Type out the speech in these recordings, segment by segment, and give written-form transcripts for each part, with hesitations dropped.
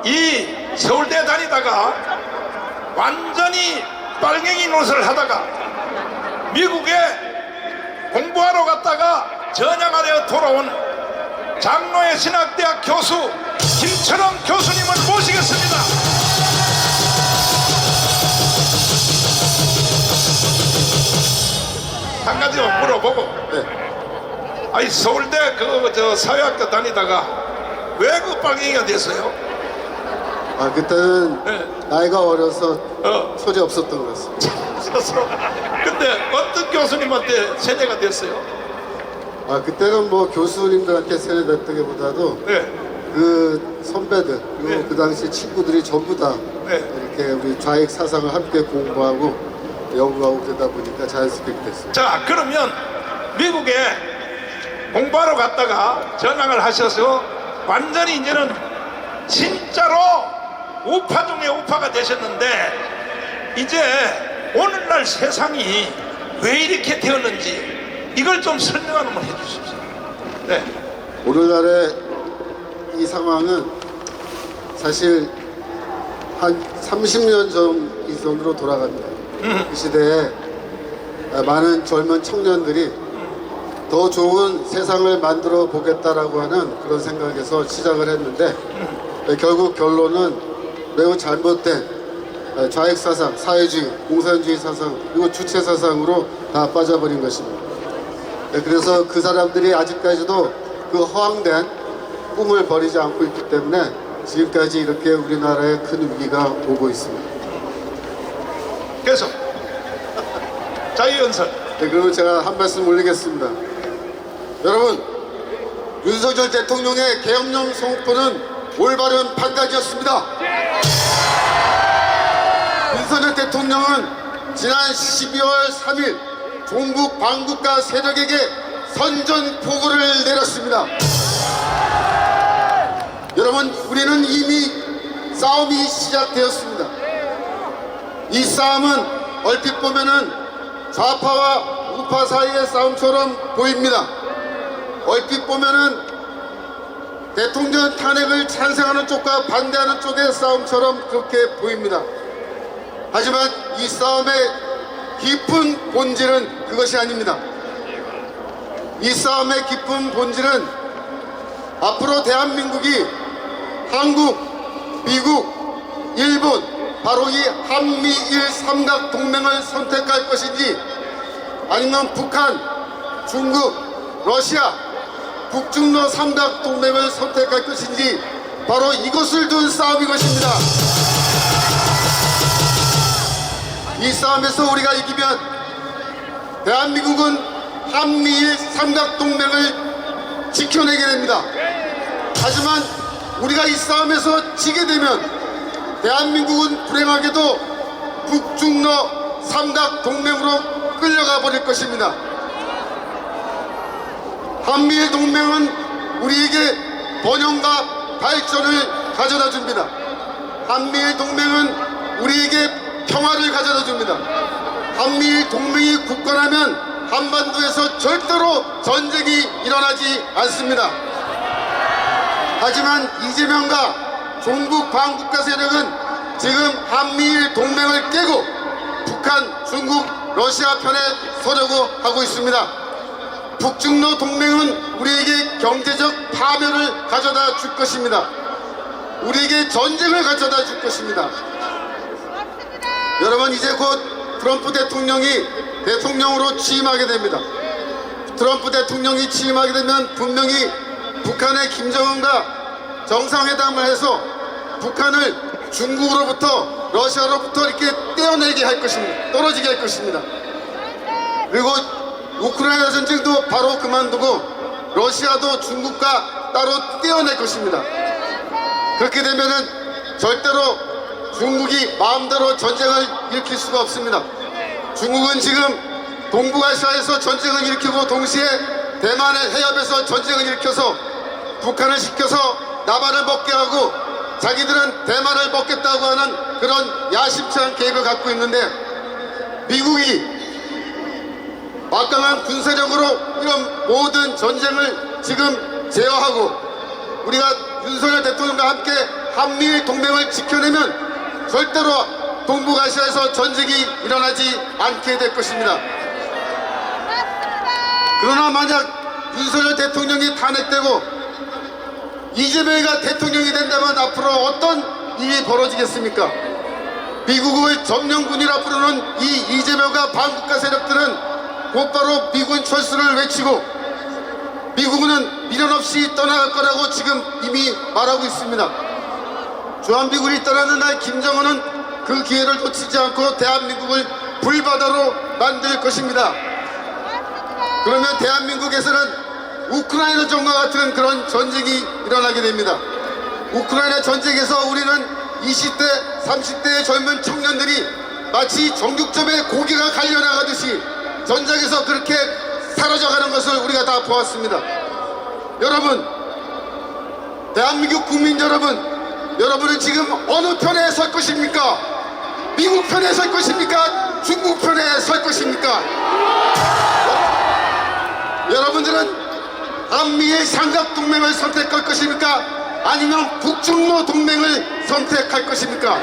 이 서울대 다니다가 완전히 빨갱이 노릇을 하다가 미국에 공부하러 갔다가 전향하려 돌아온 장로의 신학대학 교수 김철원 교수님을 모시겠습니다. 한 가지만 물어보고, 아니 서울대 사회학교 다니다가 왜 그 빨갱이가 됐어요? 그때는 나이가 어려서 소리 없었던 것 같습니다. 근데 어떤 교수님한테 세뇌가 됐어요? 그때는 뭐 교수님들한테 세뇌됐다기보다도 그 선배들 그리고 그 당시 친구들이 전부 다 이렇게 우리 좌익 사상을 함께 공부하고 연구하고 그러다 보니까 자연스럽게 됐습니다. 자, 그러면 미국에 공부하러 갔다가 전향을 하셔서 완전히 이제는 진짜로 우파 중에 우파가 되셨는데, 이제 오늘날 세상이 왜 이렇게 되었는지 이걸 좀 설명 한번 해주십시오. 네. 오늘날의 이 상황은 사실 한 30년 전 이전으로 돌아갑니다. 그 시대에 많은 젊은 청년들이 더 좋은 세상을 만들어 보겠다라고 하는 그런 생각에서 시작을 했는데, 결국 결론은 매우 잘못된 좌익 사상, 사회주의, 공산주의 사상, 그리고 주체 사상으로 다 빠져버린 것입니다. 그래서 그 사람들이 아직까지도 그 허황된 꿈을 버리지 않고 있기 때문에 지금까지 이렇게 우리나라에 큰 위기가 오고 있습니다. 계속 자유연설. 그러면 제가 한 말씀 올리겠습니다. 여러분, 윤석열 대통령의 계엄령 선포는 올바른 판단이었습니다. 윤석열 대통령은 지난 12월 3일 종북 반국가 세력에게 선전포고를 내렸습니다. 여러분, 우리는 이미 싸움이 시작되었습니다. 이 싸움은 얼핏 보면은 좌파와 우파 사이의 싸움처럼 보입니다. 얼핏 보면은 대통령 탄핵을 찬성하는 쪽과 반대하는 쪽의 싸움처럼 그렇게 보입니다. 하지만 이 싸움의 깊은 본질은 그것이 아닙니다. 이 싸움의 깊은 본질은 앞으로 대한민국이 한국, 미국, 일본, 바로 이 한미일 삼각 동맹을 선택할 것인지, 아니면 북한, 중국, 러시아, 북중러 삼각 동맹을 선택할 것인지, 바로 이것을 둔 싸움인 것입니다. 이 싸움에서 우리가 이기면 대한민국은 한미일 삼각 동맹을 지켜내게 됩니다. 하지만 우리가 이 싸움에서 지게 되면 대한민국은 불행하게도 북중러 삼각 동맹으로 끌려가 버릴 것입니다. 한미일 동맹은 우리에게 번영과 발전을 가져다 줍니다. 한미일 동맹은 우리에게 평화를 가져다 줍니다. 한미일 동맹이 굳건하면 한반도에서 절대로 전쟁이 일어나지 않습니다. 하지만 이재명과 종북 반국가 세력은 지금 한미일 동맹을 깨고 북한, 중국, 러시아 편에 서려고 하고 있습니다. 북중러 동맹은 우리에게 경제적 파멸을 가져다 줄 것입니다. 우리에게 전쟁을 가져다 줄 것입니다. 여러분, 이제 곧 트럼프 대통령이 대통령으로 취임하게 됩니다. 트럼프 대통령이 취임하게 되면 분명히 북한의 김정은과 정상회담을 해서 북한을 중국으로부터, 러시아로부터 이렇게 떼어내게 할 것입니다. 떨어지게 할 것입니다. 그리고 우크라이나 전쟁도 바로 그만두고 러시아도 중국과 따로 떼어낼 것입니다. 그렇게 되면은 절대로 중국이 마음대로 전쟁을 일으킬 수가 없습니다. 중국은 지금 동북아시아에서 전쟁을 일으키고 동시에 대만의 해협에서 전쟁을 일으켜서 북한을 시켜서 남한을 먹게 하고 자기들은 대만을 먹겠다고 하는 그런 야심찬 계획을 갖고 있는데, 미국이 막강한 군사력으로 이런 모든 전쟁을 지금 제어하고 우리가 윤석열 대통령과 함께 한미일 동맹을 지켜내면 절대로 동북아시아에서 전쟁이 일어나지 않게 될 것입니다. 그러나 만약 윤석열 대통령이 탄핵되고 이재명이가 대통령이 된다면 앞으로 어떤 일이 벌어지겠습니까? 미국을 점령군이라 부르는 이 이재명과 반국가 세력들은 곧바로 미군 철수를 외치고 미국은 미련 없이 떠나갈 거라고 지금 이미 말하고 있습니다. 주한미군이 떠나는 날 김정은은 그 기회를 놓치지 않고 대한민국을 불바다로 만들 것입니다. 그러면 대한민국에서는 우크라이나 전과 같은 그런 전쟁이 일어나게 됩니다. 우크라이나 전쟁에서 우리는 20대, 30대의 젊은 청년들이 마치 정육점에 고기가 갈려나가듯이 전장에서 그렇게 사라져가는 것을 우리가 다 보았습니다. 여러분, 대한민국 국민 여러분, 여러분은 지금 어느 편에 설 것입니까? 미국 편에 설 것입니까? 중국 편에 설 것입니까? 여러분들은 한미일 삼각동맹을 선택할 것입니까? 아니면 북중로 동맹을 선택할 것입니까?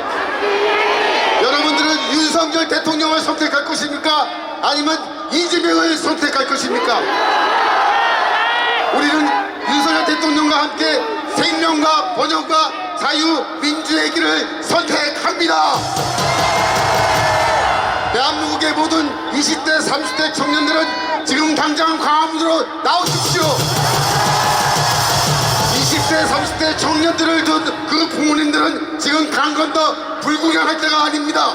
여러분들은 윤석열 대통령을 선택할 것입니까? 아니면 이재명을 선택할 것입니까? 우리는 윤석열 대통령과 함께 생명과 번영과 자유, 민주의 길을 선택합니다. 대한민국의 모든 20대, 30대 청년들은 지금 당장 광화문으로 나오십시오. 20대, 30대 청년들을 둔 그 부모님들은 지금 강 건너 불구경할 때가 아닙니다.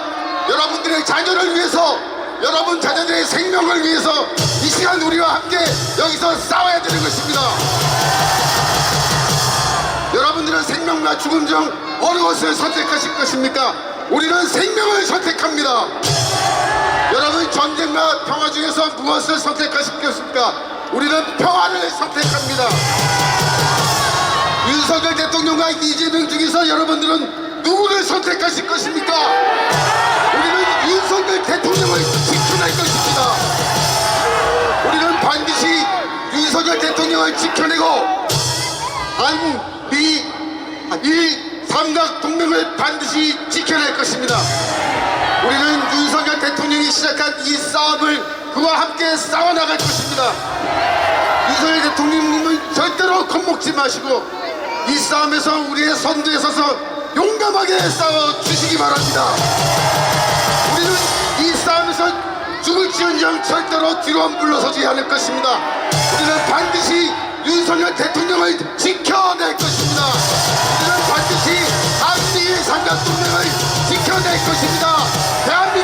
여러분들의 자녀를 위해서, 여러분 자녀들의 생명을 위해서 이 시간 우리와 함께 여기서 싸워야 되는 것입니다. 여러분들은 생명과 죽음 중 어느 것을 선택하실 것입니까? 우리는 생명을 선택합니다. 여러분, 전쟁과 평화 중에서 무엇을 선택하실 것입니까? 우리는 평화를 선택합니다. 윤석열 대통령과 이재명 중에서 여러분들은 누구를 선택하실 것입니까? 우리는 윤석열 대통령을 지켜낼 것입니다. 우리는 반드시 윤석열 대통령을 지켜내고 한미일 삼각동맹을 반드시 지켜낼 것입니다. 우리는 윤석열 대통령이 시작한 이 싸움을 그와 함께 싸워나갈 것입니다. 윤석열 대통령님은 절대로 겁먹지 마시고 이 싸움에서 우리의 선두에 서서 용감하게 싸워주시기 바랍니다. 우리는 이 싸움에서 죽을지언정 절대로 뒤로 물러서지 않을 것입니다. 우리는 반드시 윤석열 대통령을 지켜낼 것입니다. 우리는 반드시 한미일 삼각동맹을 지켜낼 것입니다. 대한민국